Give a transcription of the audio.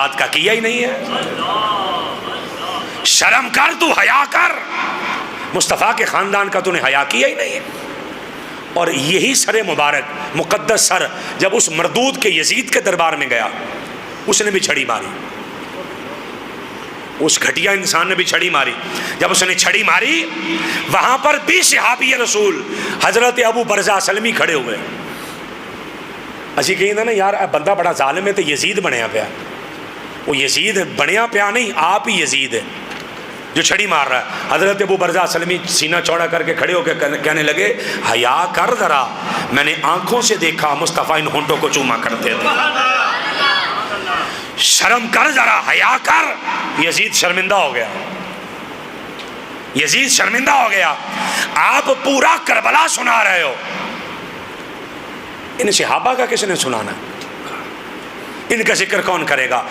بات کا کیا ہی نہیں ہے. شرم کر، تو حیا کر. مصطفیٰ کے خاندان کا تو نے حیا کیا ہی نہیں ہے. اور یہی سر مبارک، مقدس سر، جب اس مردود کے یزید کے دربار میں گیا، اس نے بھی چھڑی ماری. اس گھٹیا انسان نے بھی چھڑی ماری. جب اس نے چھڑی ماری، وہاں پر بھی صحابی رسول حضرت ابو برزہ سلمی کھڑے ہوئے. اسی کہیں نا یار بندہ بڑا ظالم ہے تو یزید بنیا پیا. وہ یزید بنیا پیا نہیں، آپ ہی یزید ہے جو چھڑی مار رہا ہے. حضرت ابو برزہ سلمی سینہ چوڑا کر کے کھڑے ہو کے کہنے لگے حیا کر ذرا، میں نے آنکھوں سے دیکھا مصطفیٰ ان ہونٹوں کو چوما کرتے تھے. شرم کر ذرا، حیا کر. یزید شرمندہ ہو گیا. یزید شرمندہ ہو گیا. آپ پورا کربلا سنا رہے ہو، ان صحابہ کا کس نے سنانا؟ ان کا ذکر کون کرے گا؟